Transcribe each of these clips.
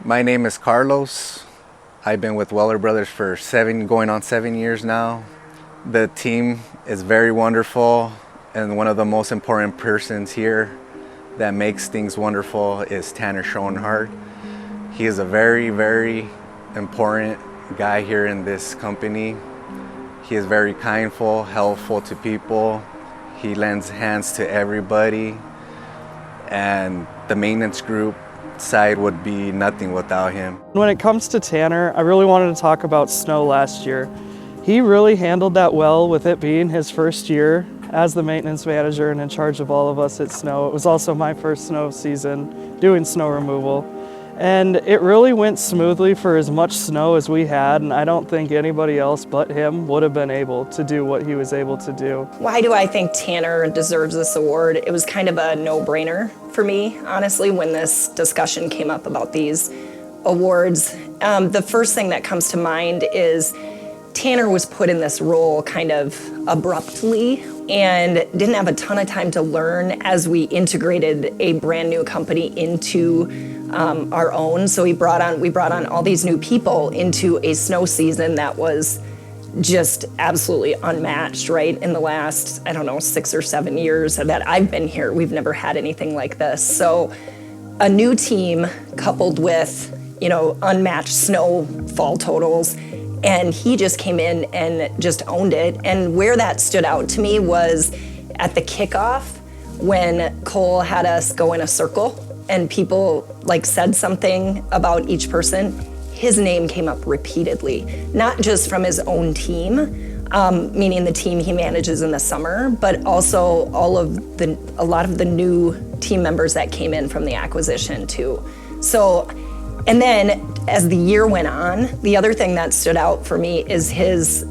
My name is Carlos. I've been with Weller Brothers for going on 7 years now. The team is very wonderful, and one of the most important persons here that makes things wonderful is Tanner Schoenhard. He is a very, very important guy here in this company. He is very kindful, helpful to people. He lends hands to everybody, and the maintenance group side would be nothing without him. When it comes to Tanner, I really wanted to talk about snow last year. He really handled that well, with it being his first year as the maintenance manager and in charge of all of us at snow. It was also my first snow season doing snow removal. And it really went smoothly for as much snow as we had, and I don't think anybody else but him would have been able to do what he was able to do. Why do I think Tanner deserves this award? It was kind of a no-brainer for me, honestly, when this discussion came up about these awards. The first thing that comes to mind is Tanner was put in this role kind of abruptly and didn't have a ton of time to learn as we integrated a brand new company into our own. So we brought on all these new people into a snow season that was just absolutely unmatched, right? In the last, 6 or 7 years that I've been here, we've never had anything like this. So a new team coupled with, unmatched snowfall totals, and he just came in and just owned it. And where that stood out to me was at the kickoff when Cole had us go in a circle and people said something about each person. His name came up repeatedly, not just from his own team, meaning the team he manages in the summer, but also a lot of the new team members that came in from the acquisition too. So, and then as the year went on, the other thing that stood out for me is his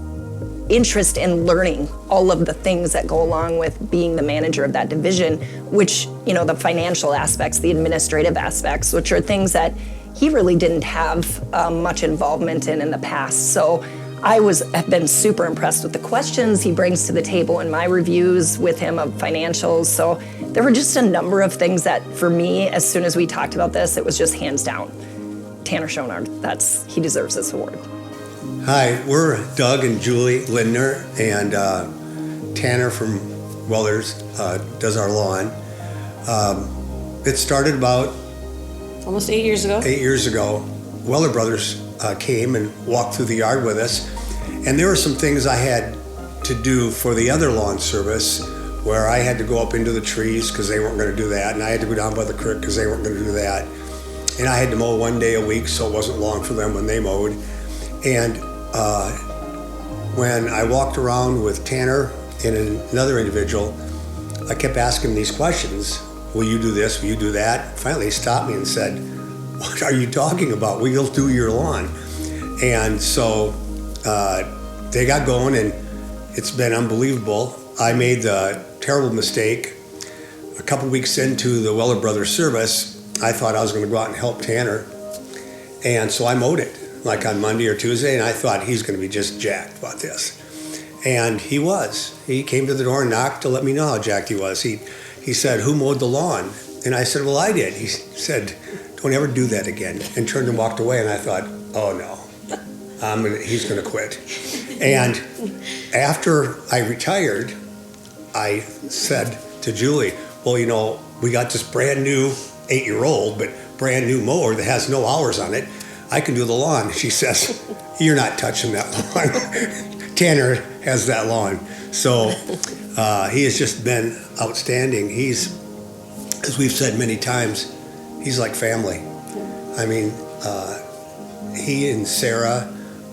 interest in learning all of the things that go along with being the manager of that division, which, the financial aspects, the administrative aspects, which are things that he really didn't have much involvement in the past. So I have been super impressed with the questions he brings to the table in my reviews with him of financials. So there were just a number of things that, for me, as soon as we talked about this, it was just hands down. Tanner Schoenhard, he deserves this award. Hi, we're Doug and Julie Lindner, and Tanner from Wellers does our lawn. It started about almost 8 years ago. 8 years ago. Weller Brothers came and walked through the yard with us, and there were some things I had to do for the other lawn service where I had to go up into the trees because they weren't going to do that, and I had to go down by the creek because they weren't going to do that. And I had to mow 1 day a week, so it wasn't long for them when they mowed. And when I walked around with Tanner and another individual, I kept asking these questions. Will you do this? Will you do that? Finally, he stopped me and said, "What are you talking about? We'll do your lawn." And so they got going, and it's been unbelievable. I made the terrible mistake a couple weeks into the Weller Brothers service. I thought I was going to go out and help Tanner, and so I mowed it on Monday or Tuesday, and I thought he's going to be just jacked about this. And he was. He came to the door and knocked to let me know how jacked he was. He said, "Who mowed the lawn?" And I said, "Well, I did." He said, "Don't ever do that again," and turned and walked away. And I thought, "Oh no, he's going to quit." And after I retired, I said to Julie, "Well, we got this brand new 8-year-old, but brand new mower that has no hours on it. I can do the lawn." She says, "You're not touching that lawn." Tanner has that lawn. So he has just been outstanding. He's, as we've said many times, he's like family. I mean, he and Sarah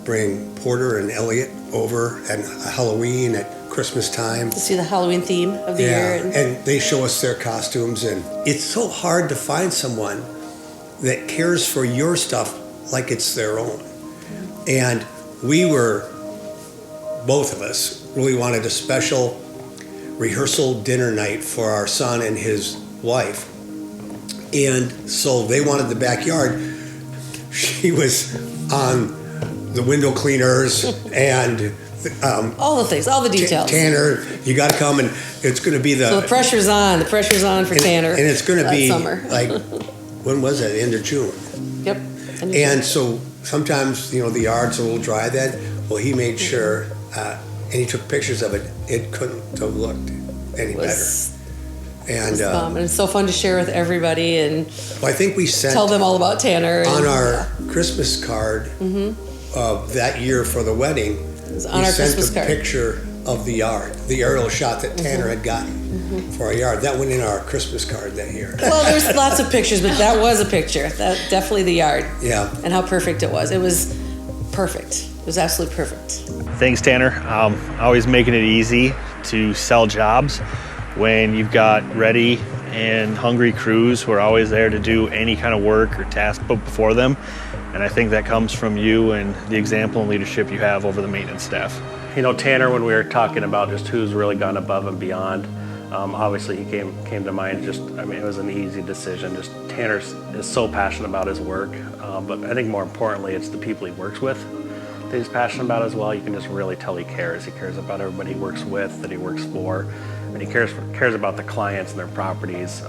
bring Porter and Elliot over at Halloween, at Christmas time. To see the Halloween theme of the year. And they show us their costumes. And it's so hard to find someone that cares for your stuff like it's their own. And both of us really wanted a special rehearsal dinner night for our son and his wife. And so they wanted the backyard. She was on the window cleaners and all the things, all the details. Tanner, you got to come, and it's going to be So the pressure's on. The pressure's on for Tanner. And it's going to be summer. when was that? End of June. Yep. And so sometimes, you know, the yard's a little dry then. Well, he made sure, and he took pictures of it. It couldn't have looked any better. And it's so fun to share with everybody and I think we sent tell them all about Tanner. On our Christmas card of that year for the wedding, on our Christmas sent a picture of the yard, the aerial shot that Tanner had gotten for our yard. That went in our Christmas card that year. Well, there's lots of pictures, but that was a picture. That definitely the yard. Yeah. And how perfect it was. It was perfect. It was absolutely perfect. Thanks, Tanner. Always making it easy to sell jobs when you've got ready and hungry crews who are always there to do any kind of work or task put before them. And I think that comes from you and the example and leadership you have over the maintenance staff. You know, Tanner, when we were talking about just who's really gone above and beyond, obviously he came to mind. Just, I mean, it was an easy decision. Just Tanner is so passionate about his work, but I think more importantly, it's the people he works with that he's passionate about as well. You can just really tell he cares. He cares about everybody he works with, that he works for, and he cares about the clients and their properties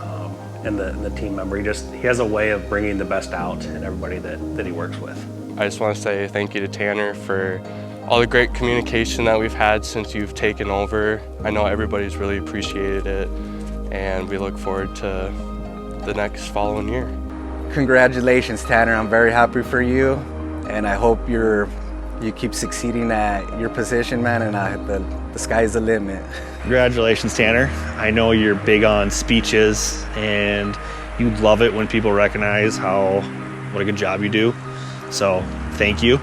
and the team member. He has a way of bringing the best out in everybody that he works with. I just want to say thank you to Tanner for all the great communication that we've had since you've taken over. I know everybody's really appreciated it, and we look forward to the next following year. Congratulations, Tanner. I'm very happy for you, and I hope you keep succeeding at your position, man, and the sky's the limit. Congratulations, Tanner. I know you're big on speeches, and you love it when people recognize what a good job you do. So thank you.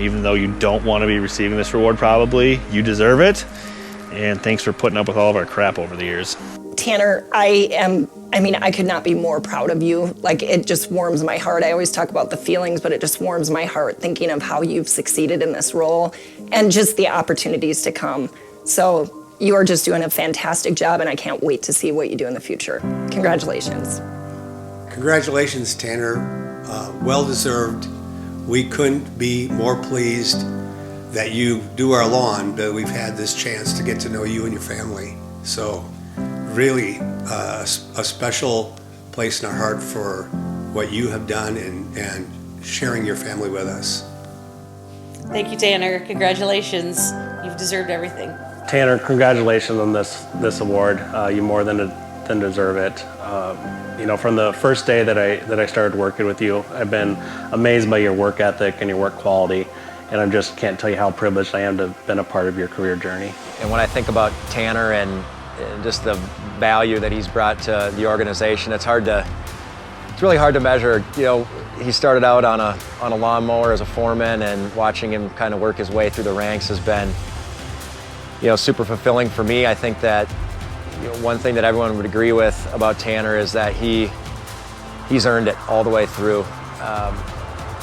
Even though you don't want to be receiving this reward probably, you deserve it. And thanks for putting up with all of our crap over the years. Tanner, I could not be more proud of you. Like, it just warms my heart. I always talk about the feelings, but it just warms my heart thinking of how you've succeeded in this role and just the opportunities to come. So you are just doing a fantastic job, and I can't wait to see what you do in the future. Congratulations. Congratulations, Tanner. Well-deserved. We couldn't be more pleased that you do our lawn, that we've had this chance to get to know you and your family. So really a special place in our heart for what you have done and sharing your family with us. Thank you, Tanner. Congratulations. You've deserved everything. Tanner, congratulations on this award. You more than deserve it. You know, from the first day that I started working with you, I've been amazed by your work ethic and your work quality, and I just can't tell you how privileged I am to have been a part of your career journey. And when I think about Tanner and just the value that he's brought to the organization, it's really hard to measure. You know, he started out on a lawnmower as a foreman, and watching him kind of work his way through the ranks has been, you know, super fulfilling for me. I think that, you know, one thing that everyone would agree with about Tanner is that he's earned it all the way through.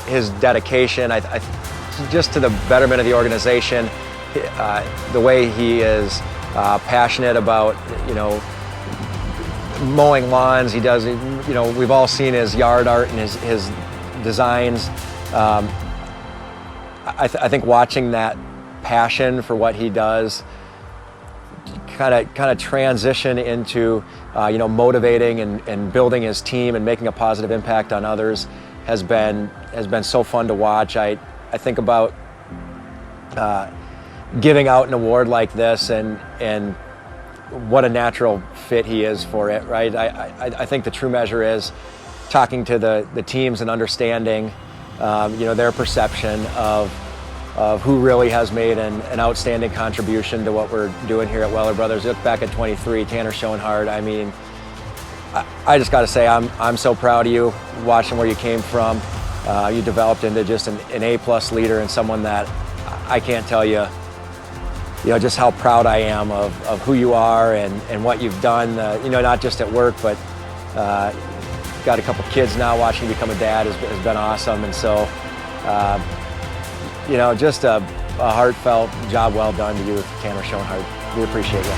His dedication, just to the betterment of the organization, the way he is passionate about, you know, mowing lawns. He does, you know, we've all seen his yard art and his designs. I think watching that passion for what he does kind of transition into you know, motivating and building his team and making a positive impact on others has been so fun to watch. I think about giving out an award like this and what a natural fit he is for it, right? I think the true measure is talking to the teams and understanding you know, their perception of who really has made an outstanding contribution to what we're doing here at Weller Brothers. Look back at 23, Tanner Schoenhard. I mean, I just got to say, I'm so proud of you, watching where you came from. You developed into just an A-plus leader and someone that I can't tell you, you know, just how proud I am of who you are and what you've done, you know, not just at work, but got a couple kids now. Watching you become a dad has been awesome. And so, you know, just a heartfelt job well done to you, Tanner Schoenhard. We appreciate you.